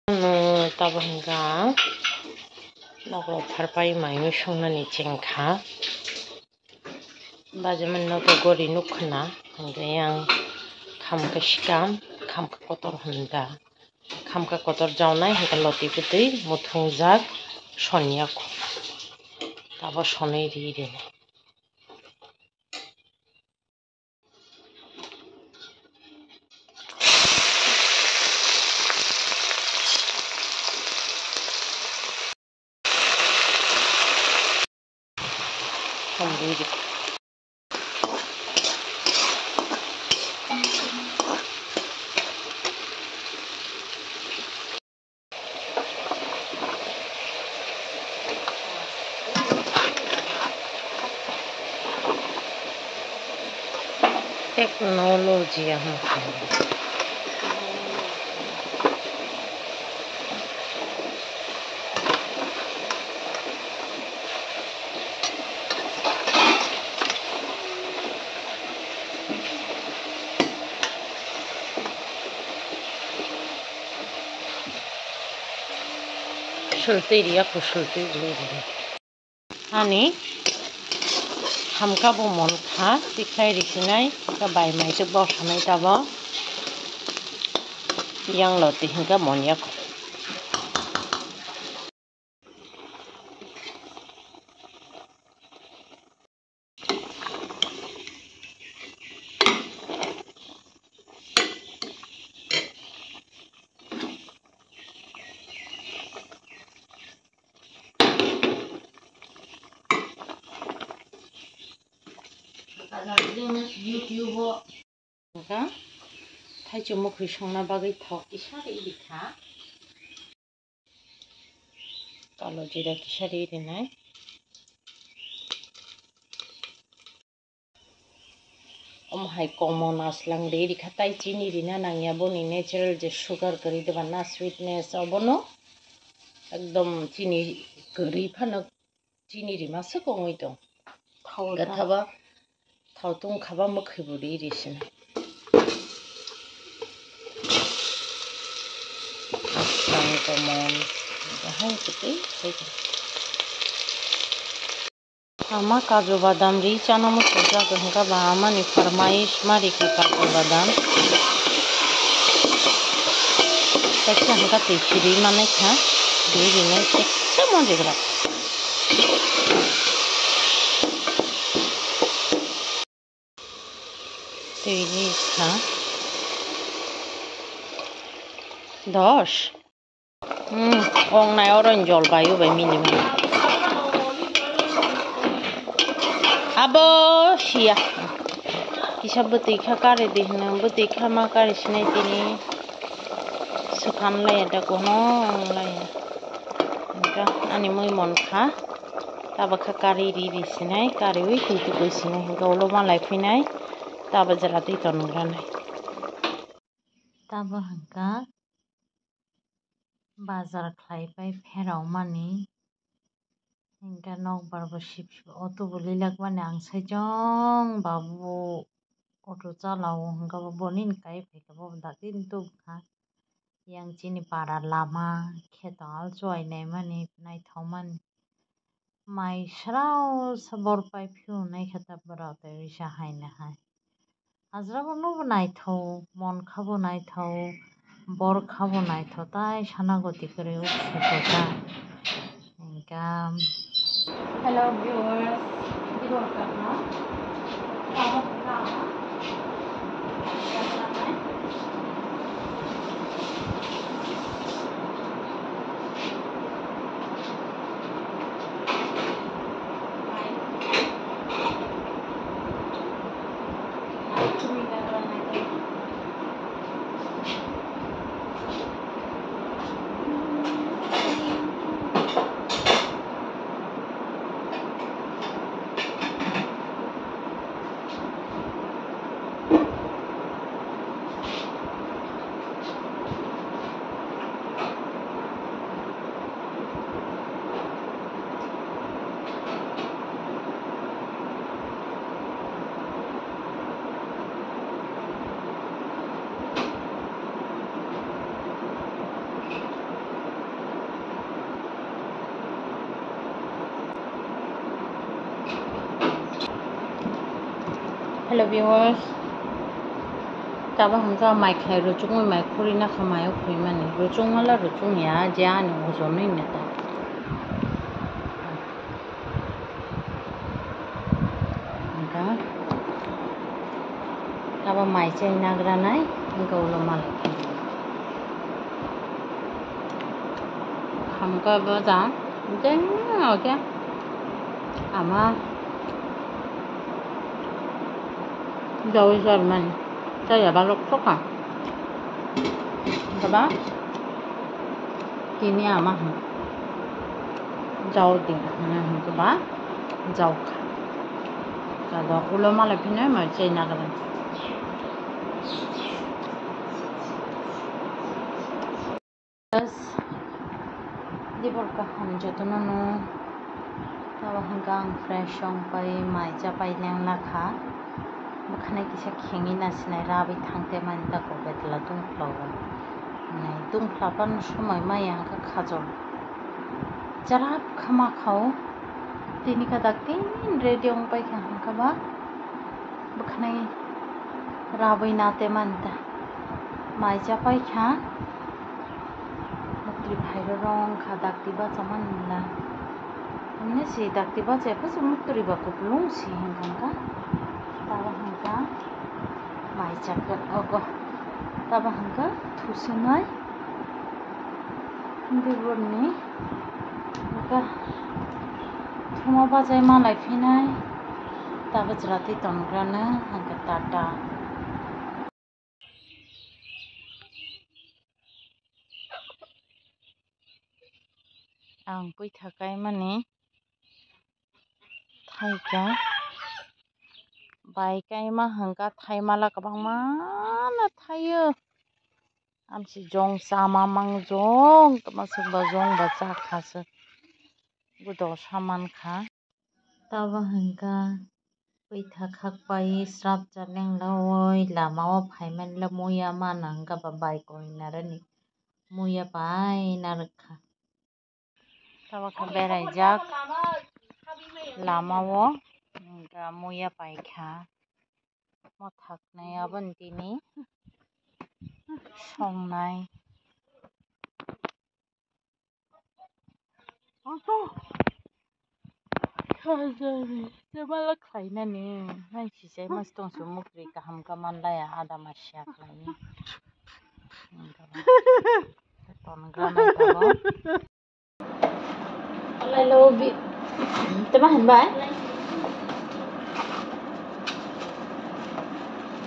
Tabangga noklo pharpai mayu songnani chengkha bajaman no gori nukhna hingke yang khamka sikam khamka kotor hunda khamka kotor jawnai hingke loti putui muthungjak soniya tabo sonui ri. Teknologi yang sulti dia kusulti dulu. Ani hamka bo monkha tikhai rikinai ka bai mai se bo sanai tabo yang loti hingga monyak. YouTube ka thaichu mukhui songna bagui thok isari dikha kalo jira kisari rinai hai common aslang de dikha tai chini rina nangya boni natural je sugar kari deba na sweetness obono ekdom chini kari phano chini rima se kongoi dong gathaba thautung khaba mukhui buri risin aslang common hai kete ama kaju badam ri chana mo soja gahka bahama ni farmaish mari ki kaju badam tacha hanga tichiri mane kha diri ne ekta moje gra tiri kha 10 ong nai oron jol bayu bai minimum abo sia kisah betul kare deh nang betul kama kare sini tini sukan lah ada kono lah ya enggak ani mau monka tabak kari di sini kari wih itu di sini enggak ulo malai pinai tabak jerat itu nungguan tabak enggak bazar klai pai ferau mani enggak nok barbo ship auto beli lagwan yang sejong babu auto calau enggak bonin kai peka babu datin tu kah yang cini para lama ketal cuai nei mani nai thauman mai srau sabor pai phiu nai khata bara te bisa hai na hai azra bono nai thau mon khabo nai thau bor khabo nai thau tai sana goti kore ukta enggak. Hello viewers, di luar karena Hello viewers. Taba hangga mai khai ruchung mai khuri na khamayo khui mani ruchung ala ruchung ya ja ni ozon ni ta. Hangga taba mai chai nagra nai hangga ulo mal. Hangga ba da deng oke. Ama jauh Jerman. Saya balok soka. Taba kini ama jauh ding. Taba jauh. Kalau ulo mal pinai mai chai nagra. Di berkah jatuh no. Tawa hanggang fresh ong pai mai capai leng lakha bukan kisah kengi nasinai rabi thangte manta ko betla tung flow nai tung flapan somai mai yang ka khajol jarap khama khau tini ka daktin ready ong pai kha hangka ba bukan rabi nate manta mai capai kha mukri bhairo rong kha dakti ba chaman la हमने से dakti ba chepa sumutri ba ko plung si hangkang ka tawa hangka mai chakka ogo tawa hangka thusinai biborni hangka thuma ba jai ma lai phinai tawa jrati tongrana hangka tata ang pui thakai mani thaika bai kai ma hangka thai mala kabang mana thayo amsi jong sama mang jong tamasuk ba jong ba cha khase gudo saman kha tawa hangka pui thakak pai srap jaleng lawoi lama o phaiman la muya mana hangka ba bai ko narani muya pai narakha tawa kha berai jak lama o hangka muya pai kha mo thaknai abon tini songnai Jemala khlaina ni nai sisai mas tong su mukri kaham kaman laya ada masya khlaini ton grana tabo alai lo bi tema han bai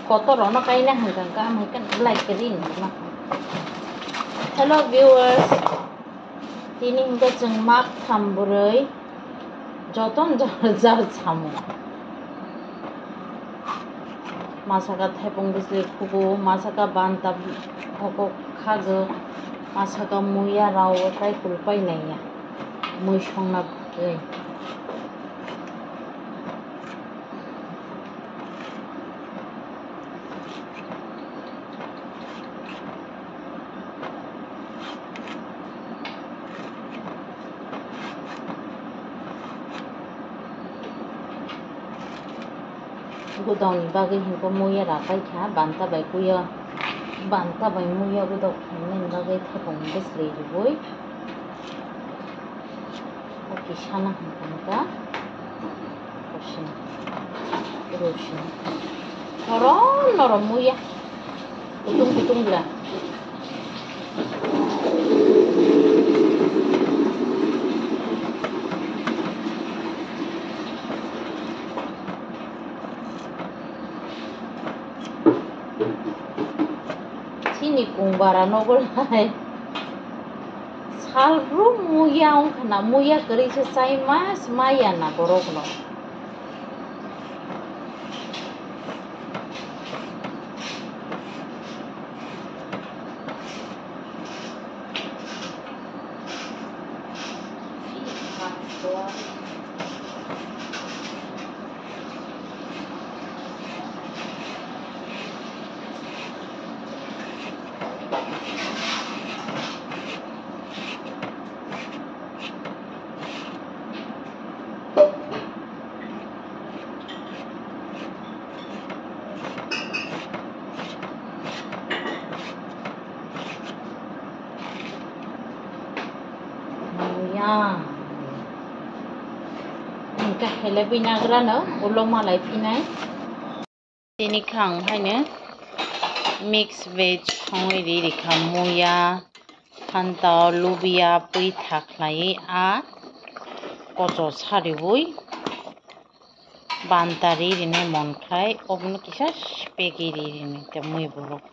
kotor no kaina hanggang ka mai kan like rin na hello viewers tini hingga jeng mak thamburei joton jar samu masaka thepung bisli khubu masaka banta hoko khago masaka muya rawo tai kulpai naiya mui songna ei Gudong bagi hingga muya rapai kha banta bai kuya banta bai muya gudok khainen bagi thepung bisli riboi oke sana hangka kosin rosin noron muya kutung bila sini kungbara nogol hai salru muya ong khana muya kari se sai mas maya na borok no yang Engkau lebih nagrana ulo malai pinai ini kang haine mix veg khongoi ri khamuya pantau lubia pui thaklai a kojo saribui bantari rine monklai obno kisa spaghetti rine te mui borok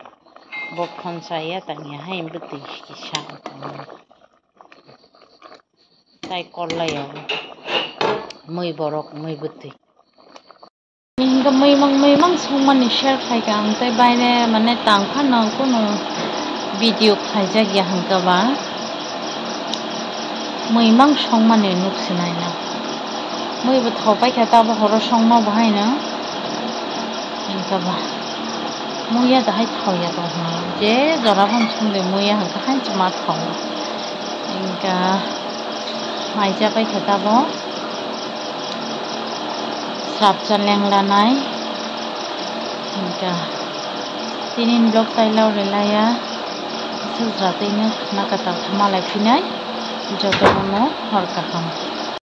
bokhon saya tanya hai buti kisa tai korlaya mui borok mui buti hingga mui mang songmani share khai ang tai baire mane tangkha na kono video khaijak ya hingga ba mui mang songmani nuksinai na mui bo thopai khata ba horo songma bahai na hingga ba muya da hai thoya to je jora bam songde muya hingga han chma thong hingga maija pai khata bo Sabja lenglanai hingga tinin blok tailau relaya sejatinya nak kata malai pinai jodoh no harkaham